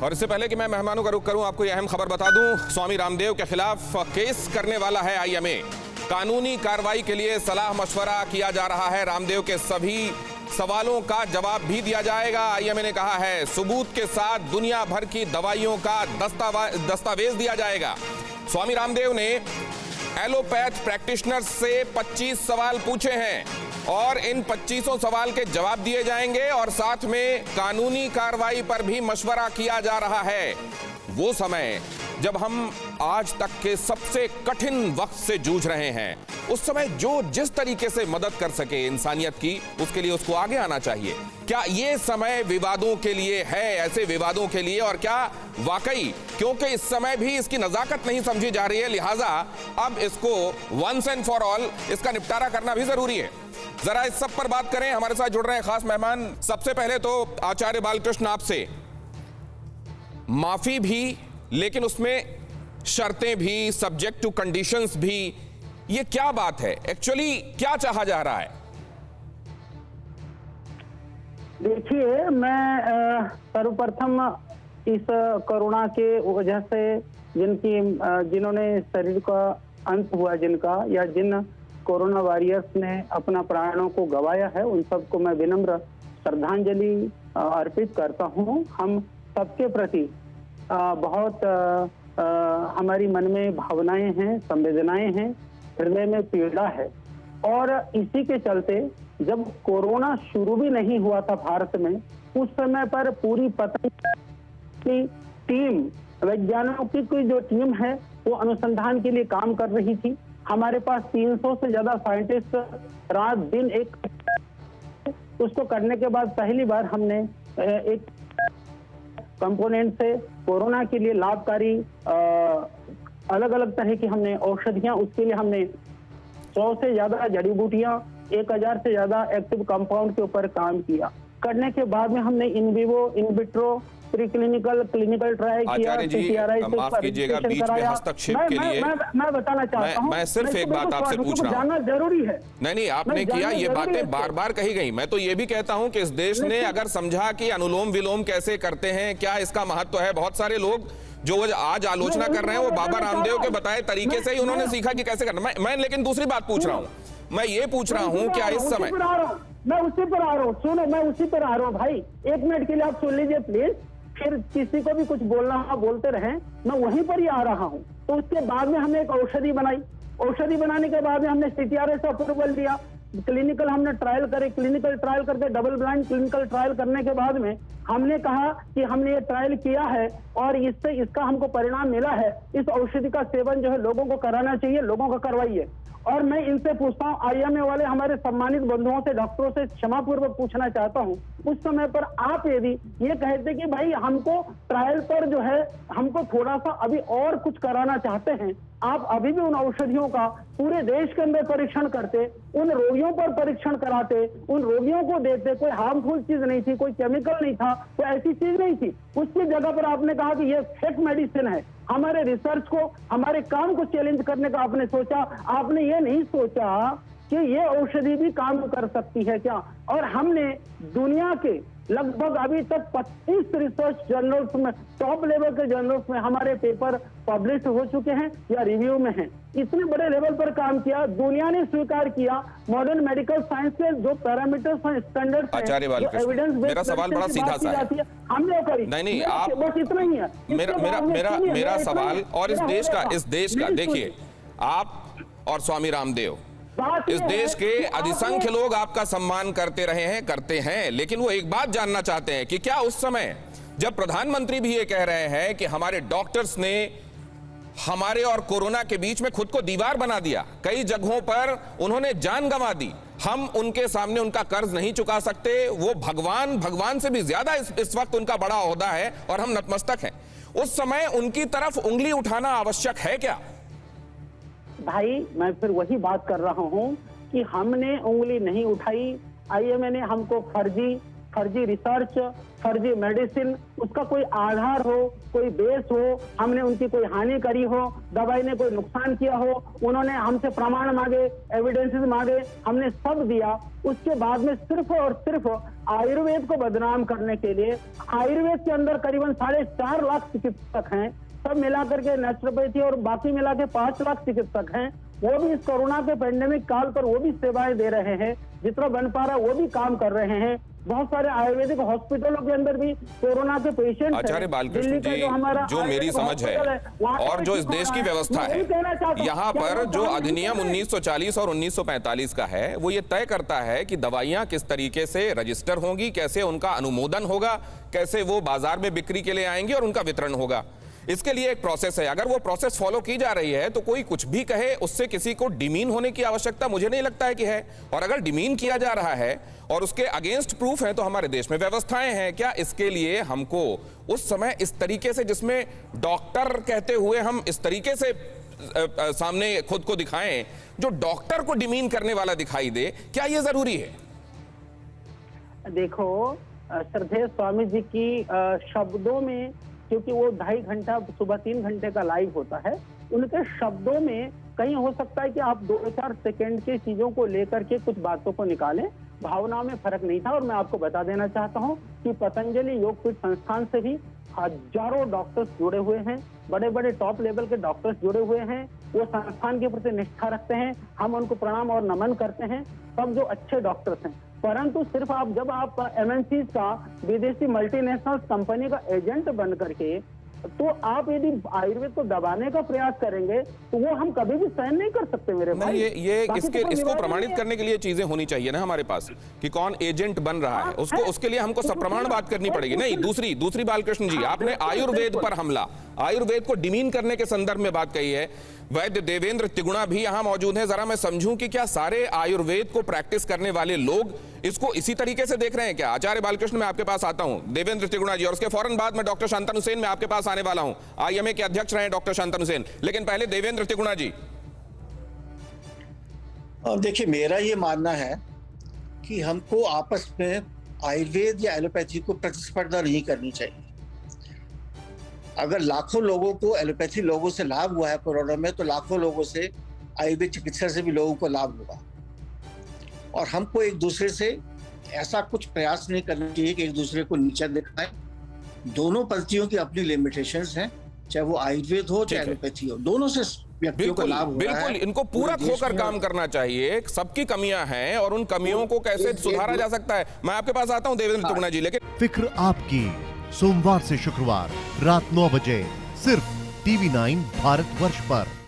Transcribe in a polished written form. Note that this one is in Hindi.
और इससे पहले कि मैं मेहमानों का रुख करूं, आपको यह अहम खबर बता दूं, स्वामी रामदेव के खिलाफ केस करने वाला है आईएमए। कानूनी कार्रवाई के लिए सलाह मशवरा किया जा रहा है। रामदेव के सभी सवालों का जवाब भी दिया जाएगा। आईएमए ने कहा है सबूत के साथ दुनिया भर की दवाइयों का दस्तावेज दिया जाएगा। स्वामी रामदेव ने एलोपैथ प्रैक्टिशनर से 25 सवाल पूछे हैं और इन 25 सवाल के जवाब दिए जाएंगे और साथ में कानूनी कार्रवाई पर भी मशवरा किया जा रहा है। वो समय जब हम आज तक के सबसे कठिन वक्त से जूझ रहे हैं, उस समय जो जिस तरीके से मदद कर सके इंसानियत की, उसके लिए उसको आगे आना चाहिए। क्या ये समय विवादों के लिए है, ऐसे विवादों के लिए? और क्या वाकई क्योंकि इस समय भी इसकी नजाकत नहीं समझी जा रही है, लिहाजा अब इसको वंस एंड फॉर ऑल इसका निपटारा करना भी जरूरी है। जरा इस सब पर बात करें। हमारे साथ जुड़ रहे हैं खास मेहमान। सबसे पहले तो आचार्य बालकृष्ण, आपसे माफी भी, लेकिन उसमें शर्तें भी, सब्जेक्ट टू कंडीशंस भी, ये क्या बात है? एक्चुअली क्या चाहा जा रहा है? देखिए, मैं सर्वप्रथम इस कोरोना के वजह से जिन्होंने शरीर का अंत हुआ, जिनका या जिन कोरोना वॉरियर्स ने अपना प्राणों को गंवाया है, उन सबको मैं विनम्र श्रद्धांजलि अर्पित करता हूं। हम सबके प्रति बहुत हमारी मन में भावनाएं हैं, संवेदनाएं हैं, हृदय में पीड़ा है। और इसी के चलते जब कोरोना शुरू भी नहीं हुआ था भारत में, उस समय पर पूरी पतंग की टीम, वैज्ञानिकों की जो टीम है, वो अनुसंधान के लिए काम कर रही थी। हमारे पास 300 से ज्यादा साइंटिस्ट रात दिन एक उसको करने के बाद पहली बार हमने एक कंपोनेंट से कोरोना के लिए लाभकारी अलग अलग तरह की हमने औषधियां, उसके लिए हमने 100 से ज्यादा जड़ी बूटियां, 1000 से ज्यादा एक्टिव कंपाउंड के ऊपर काम किया। करने के बाद में हमने in vivo, in vitro, preclinical, clinical trial किया। आचार्य जी, माफ कीजिएगा बीच में हस्तक्षेप के लिए। मैं बताना चाहता हूं, मैं सिर्फ एक बात आपसे पूछ रहा हूं। जानना जरूरी है। नहीं, आपने किया, ये बातें बार बार कही गई। मैं तो ये भी कहता हूं कि इस देश ने अगर समझा कि अनुलोम विलोम कैसे करते हैं, क्या इसका महत्व है, बहुत सारे लोग जो आज आलोचना कर रहे हैं वो बाबा रामदेव के बताए तरीके से ही उन्होंने सीखा कि कैसे करना। मैं लेकिन दूसरी बात पूछ रहा हूँ, मैं ये पूछ रहा हूँ क्या इस समय, मैं उसी पर आ रहा हूँ, सुनो, मैं उसी पर आ रहा हूँ भाई, एक मिनट के लिए आप सुन लीजिए प्लीज। फिर किसी को भी कुछ बोलना हो बोलते रहें, मैं वहीं पर ही आ रहा हूँ। तो उसके बाद में हमने एक औषधि बनाई। औषधि बनाने के बाद में हमने CTRS अप्रूवल दिया। क्लिनिकल हमने ट्रायल करे, क्लिनिकल ट्रायल करके डबल ब्लाइंड क्लिनिकल ट्रायल करने के बाद में हमने कहा कि हमने ये ट्रायल किया है और इससे इसका हमको परिणाम मिला है। इस औषधि का सेवन जो है लोगों को कराना चाहिए, लोगों का करवाइए। और मैं इनसे पूछता हूँ, आईएमए वाले हमारे सम्मानित बंधुओं से, डॉक्टरों से क्षमापूर्वक पूछना चाहता हूँ, उस समय पर आप यदि ये कहते कि भाई हमको ट्रायल पर जो है हमको थोड़ा सा अभी और कुछ कराना चाहते हैं, आप अभी भी उन औषधियों का पूरे देश के अंदर परीक्षण करते, उन रोगियों पर परीक्षण कराते, उन रोगियों को देते। कोई हार्मफुल चीज नहीं थी, कोई केमिकल नहीं था, कोई ऐसी चीज नहीं थी। उसकी जगह पर आपने कहा कि ये फेक मेडिसिन है। हमारे रिसर्च को, हमारे काम को चैलेंज करने का आपने सोचा। आपने ये नहीं सोचा कि ये औषधि भी काम कर सकती है क्या। और हमने दुनिया के लगभग अभी तक 25 रिसर्च जर्नल्स में, टॉप लेवल के जर्नल्स में हमारे पेपर पब्लिश हो चुके हैं या रिव्यू में हैं। इतने बड़े लेवल पर काम किया, दुनिया ने स्वीकार किया। मॉडर्न मेडिकल साइंस के जो पैरामीटर्स और स्टैंडर्ड्स हैं, एविडेंस बेस्ड, मेरा सवाल बड़ा सीधा सा है। हमने करी नहीं, आप बस इतना ही है। मेरा सवाल और इस देश का देखिए, आप और स्वामी रामदेव, इस देश के अधिसंख्य लोग आपका सम्मान करते रहे हैं, करते हैं, लेकिन वो एक बात जानना चाहते हैं कि क्या उस समय जब प्रधानमंत्री भी ये कह रहे हैं कि हमारे डॉक्टर्स ने हमारे और कोरोना के बीच में खुद को दीवार बना दिया, कई जगहों पर उन्होंने जान गंवा दी, हम उनके सामने उनका कर्ज नहीं चुका सकते, वो भगवान से भी ज्यादा इस वक्त उनका बड़ा ओहदा है और हम नतमस्तक हैं, उस समय उनकी तरफ उंगली उठाना आवश्यक है क्या? भाई, मैं फिर वही बात कर रहा हूं कि हमने उंगली नहीं उठाई। आईएमए ने हमको फर्जी फर्जी रिसर्च, फर्जी मेडिसिन, उसका कोई आधार हो, कोई बेस हो, हमने उनकी कोई हानि करी हो, दवाई ने कोई नुकसान किया हो, उन्होंने हमसे प्रमाण मांगे, एविडेंसेस मांगे, हमने सब दिया। उसके बाद में सिर्फ और सिर्फ आयुर्वेद को बदनाम करने के लिए, आयुर्वेद के अंदर करीबन 4.5 लाख चिकित्सक हैं, सब मिलाकर के नेचुरोपैथी और बाकी मिला के 5 लाख चिकित्सक हैं, वो भी इस कोरोना के पेंडेमिक काल पर वो भी सेवाएं दे रहे हैं, जितना बन पा रहा वो भी काम कर रहे हैं। बहुत सारे आयुर्वेदिक हॉस्पिटलों के अंदर भी कोरोना के पेशेंट आचार्य बालकृष्ण जी, जो मेरी समझ है और जो इस देश की व्यवस्था है, यहाँ पर जो अधिनियम 1940 और 1945 का है, वो ये तय करता है कि दवाइयां किस तरीके से रजिस्टर होंगी, कैसे उनका अनुमोदन होगा, कैसे वो बाजार में बिक्री के लिए आएंगी और उनका वितरण होगा। इसके लिए एक प्रोसेस है। अगर वो प्रोसेस फॉलो की जा रही है तो कोई कुछ भी कहे, उससे किसी को डिमीन होने की आवश्यकता मुझे नहीं लगता है कि है। और अगर डिमीन किया जा रहा है और उसके अगेंस्ट प्रूफ है तो हमारे देश में व्यवस्थाएं हैं। क्या इसके लिए हमको उस समय इस तरीके से, जिसमें डॉक्टर कहते हुए हम इस तरीके से सामने खुद को दिखाएं जो डॉक्टर को डिमीन करने वाला दिखाई दे, क्या यह जरूरी है? देखो, श्रद्धेय स्वामी जी की शब्दों में, क्योंकि वो 2.5 घंटा सुबह 3 घंटे का लाइव होता है, उनके शब्दों में कहीं हो सकता है कि आप 2-4 सेकंड की चीजों को लेकर के कुछ बातों को निकालें, भावनाओं में फर्क नहीं था। और मैं आपको बता देना चाहता हूं कि पतंजलि योगपीठ संस्थान से भी हजारों डॉक्टर्स जुड़े हुए हैं, बड़े बड़े टॉप लेवल के डॉक्टर्स जुड़े हुए हैं, वो संस्थान के प्रति निष्ठा रखते हैं, हम उनको प्रणाम और नमन करते हैं, सब जो अच्छे डॉक्टर्स हैं। परंतु सिर्फ जब आप एमएनसी का, विदेशी मल्टीनेशनल कंपनी का एजेंट बन करके, तो आप यदि आयुर्वेद को दबाने का प्रयास करेंगे तो वो हम कभी भी सहन नहीं कर सकते मेरे भाई। ये इसको प्रमाणित करने के लिए चीजें होनी चाहिए ना हमारे पास कि कौन एजेंट बन रहा है, उसके लिए हमको सप्रमाण बात करनी पड़ेगी। नहीं, दूसरी बालकृष्ण जी, आपने आयुर्वेद पर हमला, आयुर्वेद को डिमीन करने के संदर्भ में बात कही है। वैद्य देवेंद्र तिगुणा भी यहां मौजूद हैं। जरा मैं समझूं कि क्या सारे आयुर्वेद को प्रैक्टिस करने वाले लोग इसको इसी तरीके से देख रहे हैं क्या? आचार्य बालकृष्ण, मैं आपके पास आता हूं, देवेंद्र तिगुणा जी, और उसके फौरन बाद में डॉक्टर शांतनु सेन मैं आपके पास आने वाला हूं। आईएमए के अध्यक्ष रहे डॉक्टर शांतनु सेन, लेकिन पहले देवेंद्र तिगुणा जी। देखिए, मेरा ये मानना है कि हमको आपस में आयुर्वेद या एलोपैथी को प्रतिस्पर्धा नहीं करनी चाहिए। अगर लाखों लोगों को, एलोपैथी लोगों से लाभ हुआ है कोरोना में, तो लाखों लोगों से, आयुर्वेद चिकित्सा से भी लोगों को लाभ होगा। और हमको एक दूसरे से ऐसा कुछ प्रयास नहीं करना चाहिए कि एक दूसरे को नीचा दिखाएं। दोनों पद्धतियों की अपनी लिमिटेशंस हैं, चाहे वो आयुर्वेद हो चाहे एलोपैथी हो, दोनों से व्यक्तियों को लाभ हो रहा है। बिल्कुल, इनको पूरा खोकर काम करना चाहिए। सबकी कमियां हैं और उन कमियों को कैसे सुधारा जा सकता है। मैं आपके पास आता हूं देवेंद्र तिगुणा जी, लेकिन फिक्र आपकी, सोमवार से शुक्रवार रात 9 बजे सिर्फ TV9 भारतवर्ष पर।